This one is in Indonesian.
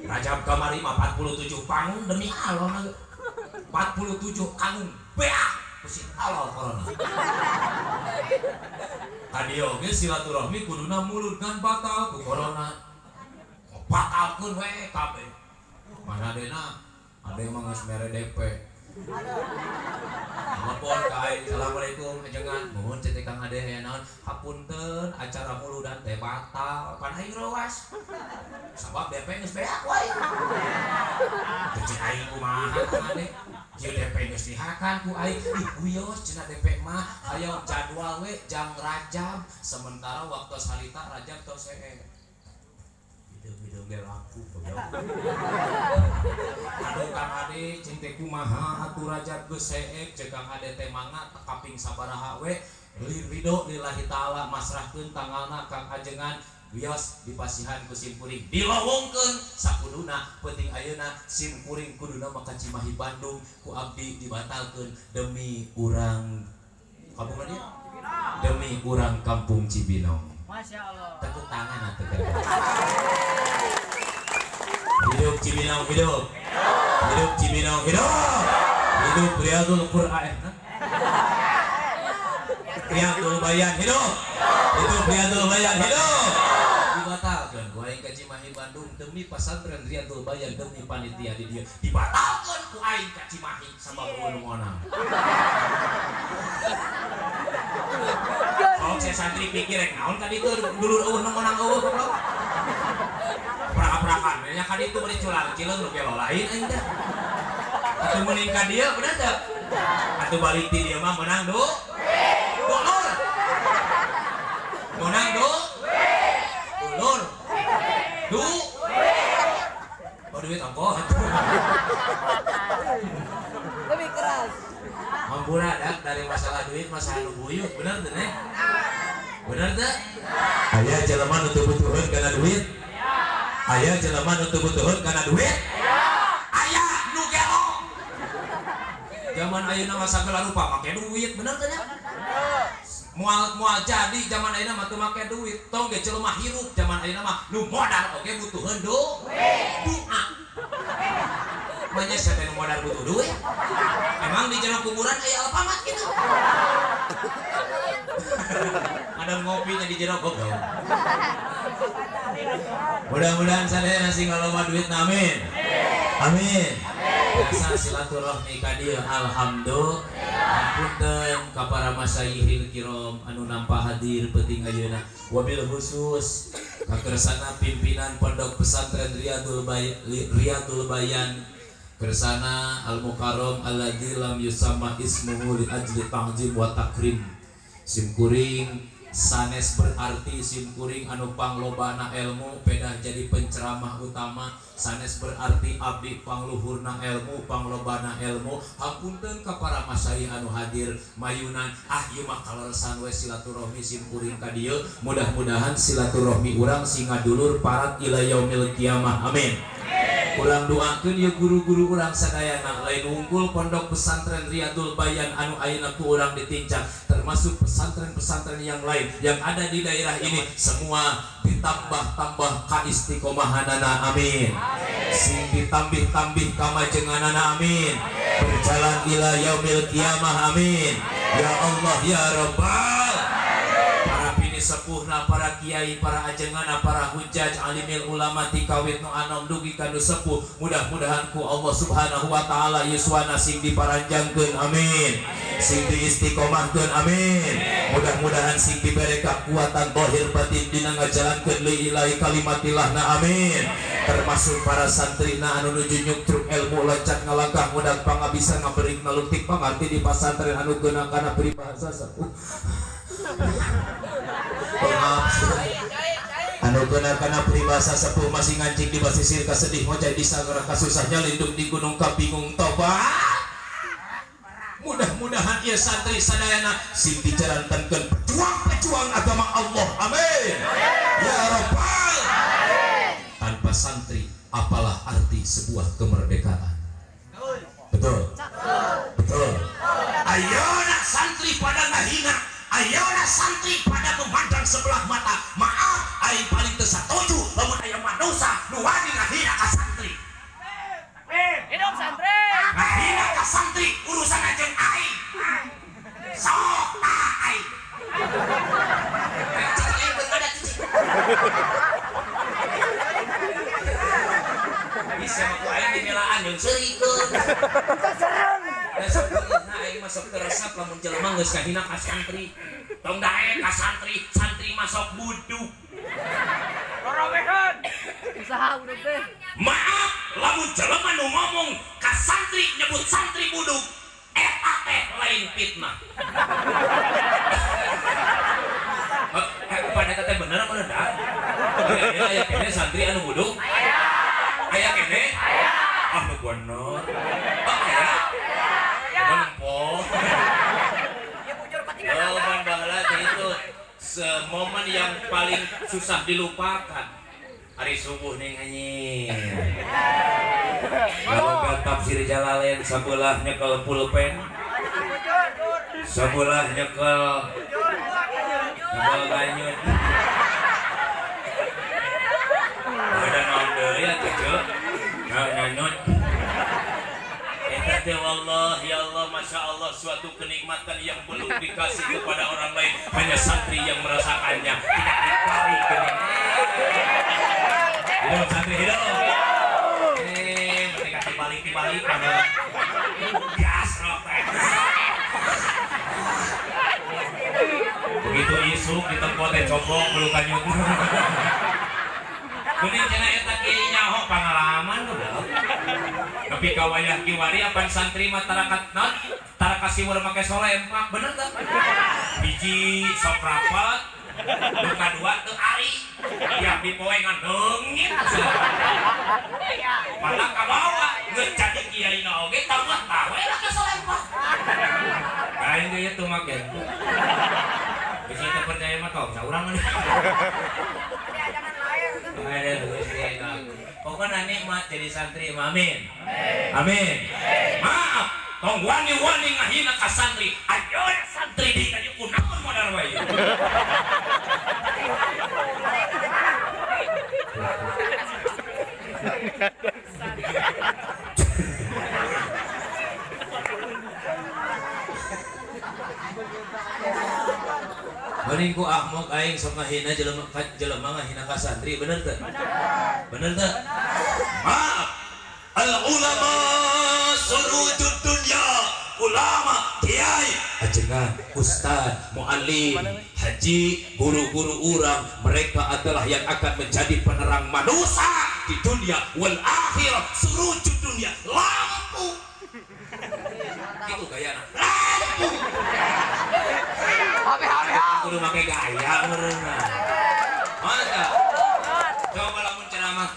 Rajab kamari mah 47 panggung demi Allah 47 kanggung beak kusit Allah corona tadi oge silaturahmi kuduna mulut kan batal ku corona batalkeun we kabeh mana dena ada yang mangis mere DP telepon ka aing assalamualaikum ajengan mohon cetek Kang Ade aya naon hapunten acara muludan teh batal pan aing reuas sabab DP geus beak wae teu cek aing kumaha Kang Ade ieu DP geus dihakan ku aing ih guyos cenah DP mah hayang jadwal we jang Rajab sementara waktu salita Rajab tos video ge laku aduh Kang Ade cinta kumaha atuh Rajab geus seek cek Kang Ade teh mangga kaping sabaraha we ridho lillahi taala masrahkeun tanggalna Kang ajengan wios dipasihan ku simkuring dilowongkeun sakuduna penting ayeuna simkuring kuduna maka Cimahi Bandung ku abdi dibatalkeun demi urang kampung dia demi urang kampung Cibinong. Masya Allah. Tepuk tangan atuh kan. Hidup Cibinong hidup. Hidup Cibinong hidup. Hidup Riyadul Qur'an. Riyadul Bayan hidup. Hidup Riyadul Bayan hidup. Dibatalkeun ku aing ka Cimahi Bandung demi pesantren Riyadul Bayan demi panitia di dieu. Dibatalkeun ku aing ka Cimahi sabab gunung onang. Kalau saya santri pikir rek naon ka ditu dulur eueuh nongonang eueuh goblok. Prak-prakan nya ka ditu bari culang cileung nu gelo lain aing teh. Atuh meuning ka dieu bener teu? Atuh balik ti dieu mah menang do. Dulur. Menang do. Dulur. Du. Oh duit ongkoh. Lebih keras. Hampura dak dari masalah duit masalah nu buyut bener teu nih? Bener teu? Aya jelema nu teu butuheun kana duit? Aya jelema nu teu butuheun kana duit? Aya nu gelo. Zaman ayeuna mah sagala rupa make duit bener teu nya? Moal jadi zaman ayeuna mah teu make duit. Tong ge jelema hirup zaman ayeuna mah nu modal oge butuheun duit. Doa. Banyak siapa yang modal butuh duit? Emang di jero kuburan aya Alfamart gitu? Ada ngopinya di jero goblok. Mudah-mudahan sadaya nasi ngaloma duit amin. Amin. Biasa silaturahmi ka dieu alhamdulillah. Punten ka para masyayihil kiram anu nampa hadir penting ayeuna. Wabil khusus ka kersana pimpinan Pondok Pesantren Riyadul Bayan kersana al-mukarram alladzi lam yusamma ismuhu li ajli ta'zim wa takrim simkuring sanes berarti simkuring anu panglobana ilmu pedah jadi penceramah utama sanes berarti abdi pangluhurna ilmu panglobana ilmu hapunten ka para masyayikh anu hadir mayunan ieu mah kaleresan we silaturahmi simkuring ka dieu mudah-mudahan silaturahmi urang singa dulur parat ila yaumil kiamah amin. Ulang doakeun ya guru-guru urang sadayana lain unggul Pondok Pesantren Riyadul Bayan anu ayeuna ku urang ditinjak termasuk pesantren-pesantren yang lain yang ada di daerah ini semua ditambah-tambah ka istiqomahanana amin. Sing ditambih-tambih kamajenganana amin. Berjalan ila yaumil kiamah amin. Ya Allah ya Rabbal sepuhna para kiai para ajengana para hujjaj alimil ulama tikawit nu anom dugi kanu sepuh mudah-mudahan ku Allah subhanahu wa ta'ala yuswana sing diparanjangkeun amin sing diistiqomahkeun amin mudah-mudahan sing dibere kekuatan zahir batin dina ngajalankeun li ilahi kalimatilahna amin termasuk para santrina anu nuju nyuktruk ilmu lancat ngalangkah mudah pangabisa ngabeurik naleutik pangarti di pasantren anu geunangkana peribahasa sepuh anu kenal peribahasa sepuh masih ngancing di basisir kasedih ngocai di sagara kasusahnya lindung di gunung kabingung tobat mudah-mudahan ia santri sadayana sing dijalankankeun pejuang agama Allah amin ya Rabbal tanpa santri apalah arti sebuah kemerdekaan betul betul ayeuna santri pada ngahina ayeuna santri pada memandang sebelah mata maaf wani ngahina ka santri. Hidup santri. Ngahina ka santri urusan aja aing. Sok aing. Cici bener cici. Bisa aku aing dimilaan yang serikeun. Nah aing masuk teresap lamun jelema geus kahina ka santri. Tong dae ka santri, santri masuk buduk. Rorobehan. Usaha udah teh. Maaf, lamun jelema nu ngomong ka santri nyebut santri buduk, eta teh lain fitnah. Pada teh bener apa dah? Aya kene santri anu buduk? Aya kene? Ah nu bener. Oh aya? Bener. Oh, bandala itu semomen yang paling susah dilupakan. Hari subuh nih anjing. Kalau tafsir Jalalain sebelah nyekel pulpen, sebelah nyekel ganyut. Ada naon deui atuh ceu? Ganyut. Eta wallah ya Allah masya Allah suatu kenikmatan yang belum dikasih kepada orang lain, hanya santri yang merasakannya. Tidak dikari hidup santri hidup. Mereka dibalik pada gas roket. Begitu isuk di tempat cobok bulu kanyut. Kuning cenah eta kieu nyaho pangalaman udah. Tapi kawayah kiwari apan santri mah tarakat naon? Tara kasiweur make solempak, bener teh? Hiji sok rapat, nu kadua teu ari. Tiap dipoe ngandeungit. Matak ka bawa geus jadi kiaina oge tambah tawe lah ka solempak. Kain ge teu make. Bisa teu percaya mah tong saurang deui. Pokoknya nikmat jadi santri, amin. Amin. Maaf, tong wani-wani ngahina ka santri. Ayo santri di kayu kunaon modal wae. Mending ku ahmok aing sok ngahina jelema ngahina ka santri, bener teu? Bener teu? Maaf, al ulama surujud dunya. Ulama, kiai, Ajengan, ustad, muallim, haji, guru-guru urang, mereka adalah yang akan menjadi penerang manusia di dunia wal akhir. surujud dunya, lampu. Itu gayana. Lampu. Kudu make gaya meureunna. Mana? Coba lamun ceramah.